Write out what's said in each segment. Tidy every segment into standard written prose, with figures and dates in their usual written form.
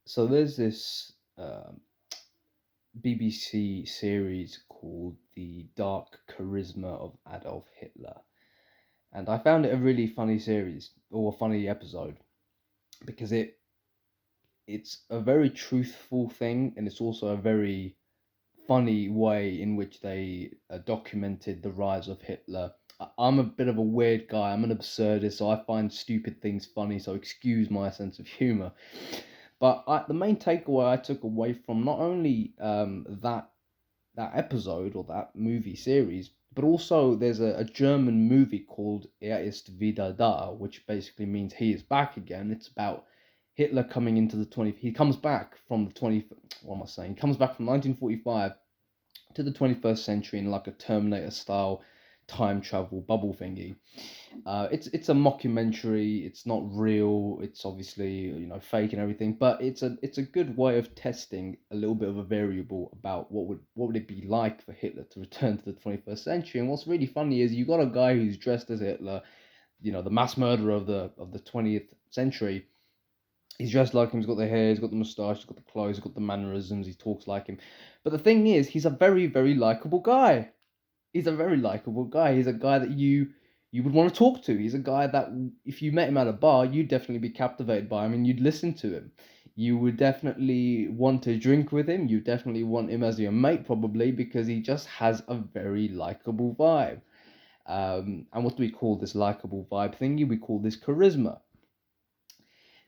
So there's this BBC series called The Dark Charisma of Adolf Hitler. And I found it a really funny series or a funny episode because it's a very truthful thing, and it's also a very funny way in which they documented the rise of Hitler. I'm a bit of a weird guy. I'm an absurdist, so I find stupid things funny. So excuse my sense of humor. But the main takeaway I took away from not only that episode or that movie series, but also there's a German movie called Er ist wieder da, which basically means he is back again. It's about Hitler coming into the 20. He comes back from the 20. What am I saying? He comes back from 1945 to the 21st century in like a Terminator style time travel bubble thingy. It's a mockumentary. It's not real. It's obviously fake and everything, but it's a good way of testing a little bit of a variable about what would it be like for Hitler to return to the 21st century. And what's really funny is you got a guy who's dressed as Hitler, the mass murderer of the 20th century. He's dressed like him. He's got the hair. He's got the moustache. He's got the clothes. He's got the mannerisms. He talks like him. But the thing is, he's a very, very likable guy. He's a very likable guy. He's a guy that you would want to talk to. He's a guy that if you met him at a bar, you'd definitely be captivated by him and you'd listen to him. You would definitely want to drink with him. You definitely want him as your mate, probably, because he just has a very likable vibe. And what do we call this likable vibe thingy? We call this charisma.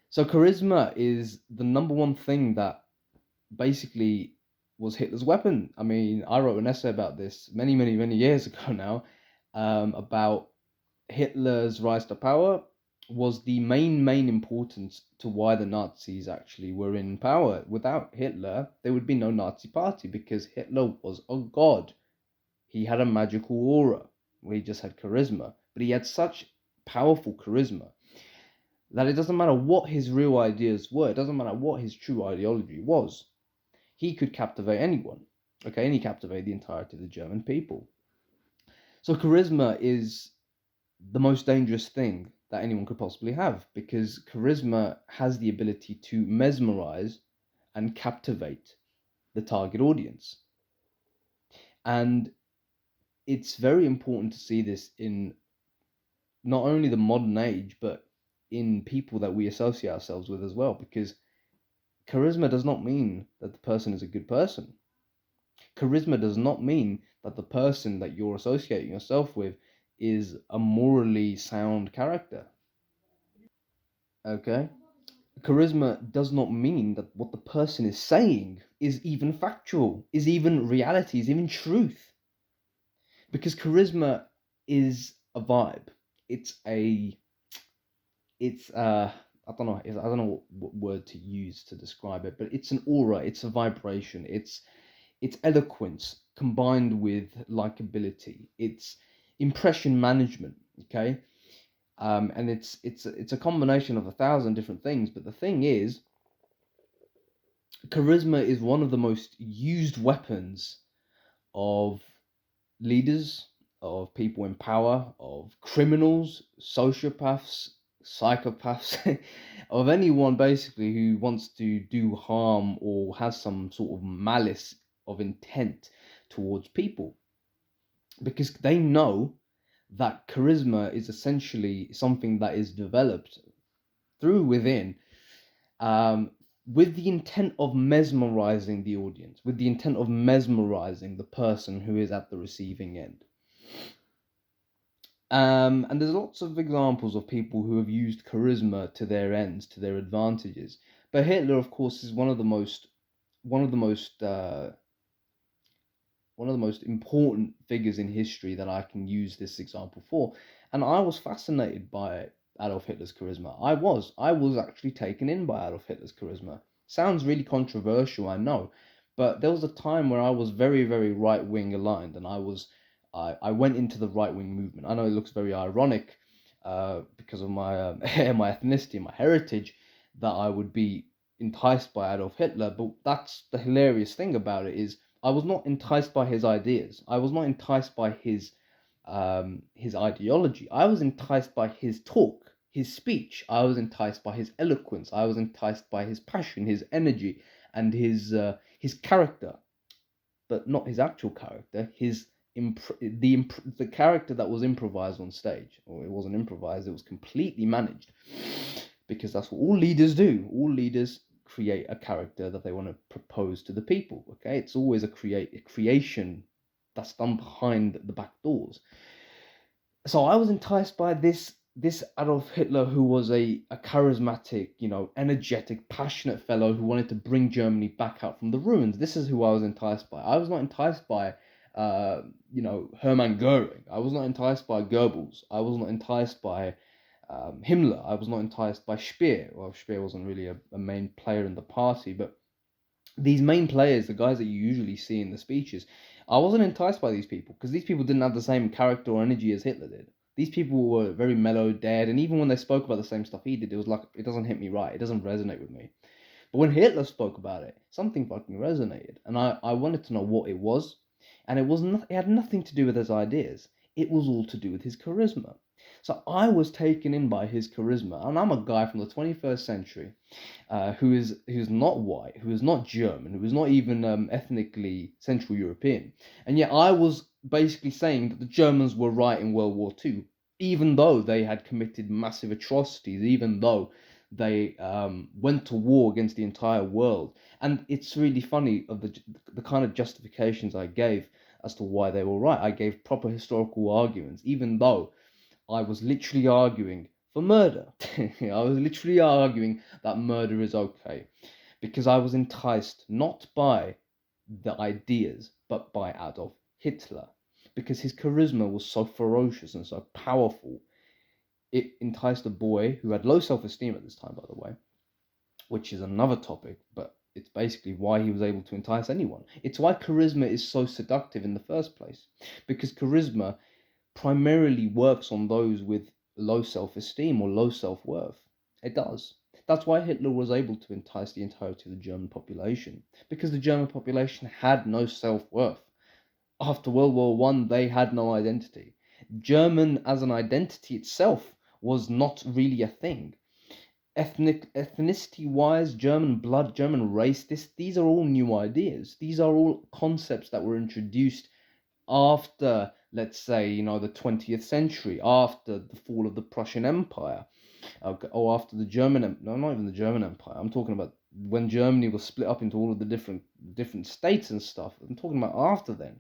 So charisma is the number one thing that basically was Hitler's weapon. I mean, I wrote an essay about this many, many, many years ago now, about Hitler's rise to power was the main importance to why the Nazis actually were in power. Without Hitler, there would be no Nazi party because Hitler was a god. He had a magical aura where he just had charisma, but he had such powerful charisma that it doesn't matter what his real ideas were, it doesn't matter what his true ideology was, he could captivate anyone. Okay, and he captivated the entirety of the German people. So charisma is the most dangerous thing that anyone could possibly have because charisma has the ability to mesmerize and captivate the target audience. And it's very important to see this in not only the modern age, but in people that we associate ourselves with as well, because charisma does not mean that the person is a good person. Charisma does not mean that the person that you're associating yourself with is a morally sound character. Okay? Charisma does not mean that what the person is saying is even factual, is even reality, is even truth. Because charisma is a vibe. It's a it's I don't know what word to use to describe it, but it's an aura, it's a vibration, it's eloquence combined with likability. It's impression management, okay? And it's a combination of 1,000 different things. But the thing is, charisma is one of the most used weapons of leaders, of people in power, of criminals, sociopaths, psychopaths, of anyone basically who wants to do harm or has some sort of malice of intent towards people. Because they know that charisma is essentially something that is developed through within, um, with the intent of mesmerizing the audience, with the intent of mesmerizing the person who is at the receiving end. And there's lots of examples of people who have used charisma to their ends, to their advantages. But Hitler, of course, is one of the most one of the most important figures in history that I can use this example for. And I was fascinated by Adolf Hitler's charisma. I was actually taken in by Adolf Hitler's charisma. Sounds really controversial, I know, but there was a time where I was very, very right wing aligned, and I went into the right wing movement. I know it looks very ironic, because of my my ethnicity, my heritage, that I would be enticed by Adolf Hitler. But that's the hilarious thing about it is I was not enticed by his ideas. I was not enticed by his ideology. I was enticed by his talk, his speech. I was enticed by his eloquence. I was enticed by his passion, his energy, and his character, but not his actual character. The character that was improvised on stage, or it wasn't improvised. It was completely managed, because that's what all leaders do. All leaders create a character that they want to propose to the people. Okay, it's always a creation that's done behind the back doors. So I was enticed by this Adolf Hitler, who was a charismatic, energetic, passionate fellow who wanted to bring Germany back out from the ruins. This is who I was enticed by. I was not enticed by, Hermann Goering. I was not enticed by Goebbels. I was not enticed by Himmler. I was not enticed by Speer. Well, Speer wasn't really a main player in the party, but these main players, the guys that you usually see in the speeches, I wasn't enticed by these people, because these people didn't have the same character or energy as Hitler did. These people were very mellow, dead, and even when they spoke about the same stuff he did, it was like, it doesn't hit me right. It doesn't resonate with me. But when Hitler spoke about it, something fucking resonated, and I wanted to know what it was, and it had nothing to do with his ideas. It was all to do with his charisma. So I was taken in by his charisma, and I'm a guy from the 21st century, who's not white, who is not German, who is not even ethnically Central European, and yet I was basically saying that the Germans were right in World War II, even though they had committed massive atrocities, even though they went to war against the entire world. And it's really funny of the kind of justifications I gave as to why they were right. I gave proper historical arguments, even though I was literally arguing for murder. I was literally arguing that murder is okay, because I was enticed not by the ideas, but by Adolf Hitler, because his charisma was so ferocious and so powerful. It enticed a boy who had low self-esteem at this time, by the way, which is another topic, but it's basically why he was able to entice anyone. It's why charisma is so seductive in the first place, because charisma primarily works on those with low self-esteem or low self-worth. It does. That's why Hitler was able to entice the entirety of the German population, because the German population had no self-worth. After World War One, they had no identity. German as an identity itself was not really a thing. Ethnicity wise, German blood, German race, these are all new ideas. These are all concepts that were introduced after, let's say, the 20th century, after the fall of the Prussian Empire, or after the German, no, not even the German Empire. I'm talking about when Germany was split up into all of the different states and stuff. I'm talking about after then.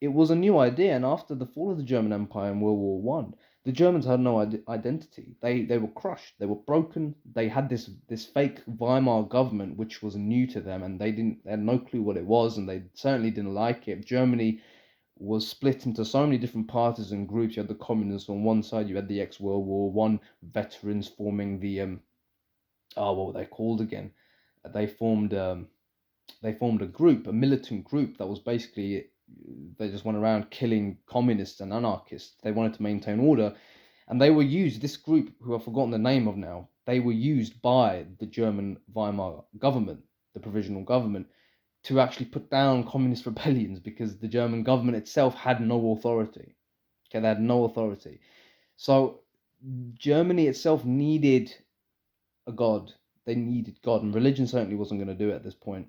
It was a new idea, and after the fall of the German Empire in World War One, the Germans had no identity. They were crushed. They were broken. They had this fake Weimar government, which was new to them, and they had no clue what it was, and they certainly didn't like it. Germany was split into so many different parties and groups. You had the communists on one side. You had the ex-World War One veterans forming the what were they called again? They formed a group, a militant group that was basically, they just went around killing communists and anarchists. They wanted to maintain order, and they were used. This group, who I've forgotten the name of now, they were used by the German Weimar government, the provisional government, to actually put down communist rebellions, because the German government itself had no authority. Okay, they had no authority. So Germany itself needed a god. They needed God, and religion certainly wasn't going to do it at this point.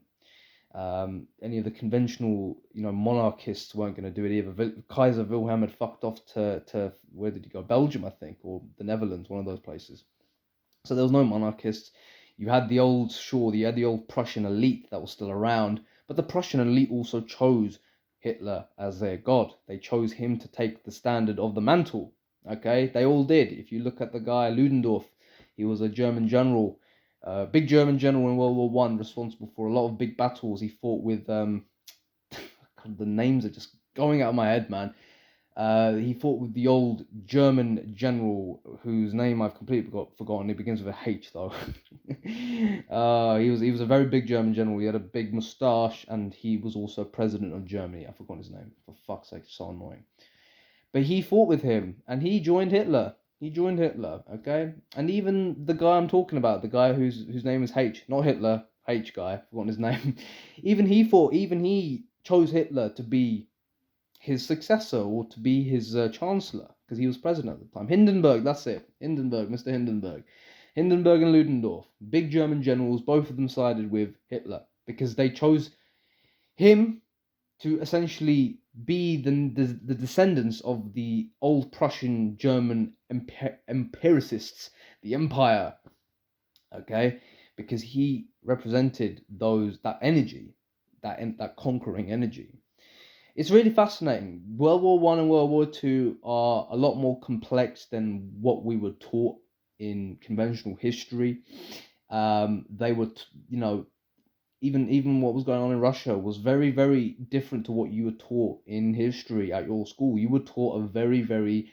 Any of the conventional, monarchists weren't going to do it either. Kaiser Wilhelm had fucked off to where did he go? Belgium, I think, or the Netherlands, one of those places. So there was no monarchists. You had the old Prussian elite that was still around, but the Prussian elite also chose Hitler as their god. They chose him to take the standard of the mantle. Okay, they all did. If you look at the guy Ludendorff, he was a German general, big German general in World War One, responsible for a lot of big battles. He fought with God, the names are just going out of my head, man. He fought with the old German general whose name I've completely forgotten. It begins with a H though. He was a very big German general. He had a big moustache, and he was also president of Germany. I've forgotten his name. For fuck's sake, it's so annoying. But he fought with him, and he joined Hitler. Okay? And even the guy I'm talking about, the guy whose name is H, not Hitler, H guy, I've forgotten his name. Even he chose Hitler to be his successor or to be his chancellor, because he was president at the time. Hindenburg, that's it. Hindenburg, Mr. Hindenburg. Hindenburg and Ludendorff, big German generals, both of them sided with Hitler because they chose him to essentially be the descendants of the old Prussian German empiricists, the empire, okay, because he represented that energy, that conquering energy. It's really fascinating. World War One and World War Two are a lot more complex than what we were taught in conventional history. They were, even what was going on in Russia was very, very different to what you were taught in history at your school. You were taught a very, very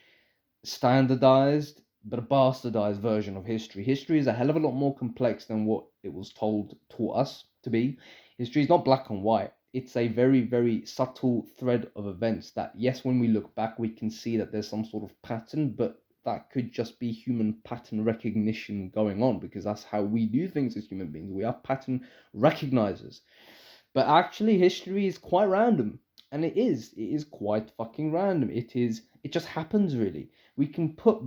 standardized but a bastardized version of history. History is a hell of a lot more complex than what it was taught us to be. History is not black and white. It's a very, very subtle thread of events that, yes, when we look back, we can see that there's some sort of pattern, but that could just be human pattern recognition going on, because that's how we do things as human beings. We are pattern recognizers. But actually, history is quite random. And it is quite fucking random. It just happens, really. We can put,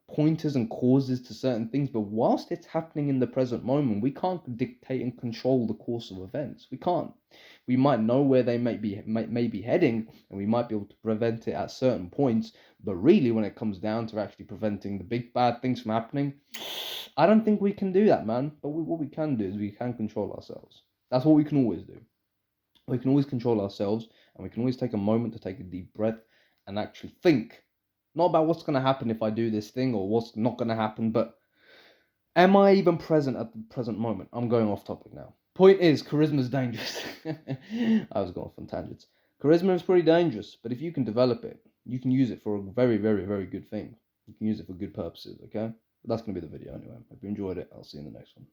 pointers and causes to certain things, but whilst it's happening in the present moment, we can't dictate and control the course of events. We can't. We might know where they may be heading, and we might be able to prevent it at certain points, but really when it comes down to actually preventing the big bad things from happening, I don't think we can do that, man. But what we can do is we can control ourselves. That's what we can always do. We can always control ourselves, and we can always take a moment to take a deep breath and actually think, not about what's going to happen if I do this thing or what's not going to happen, but am I even present at the present moment? I'm going off topic now. Point is, charisma is dangerous. I was going off on tangents. Charisma is pretty dangerous, but if you can develop it, you can use it for a very, very, very good thing. You can use it for good purposes, okay? But that's going to be the video anyway. Hope you enjoyed it. I'll see you in the next one.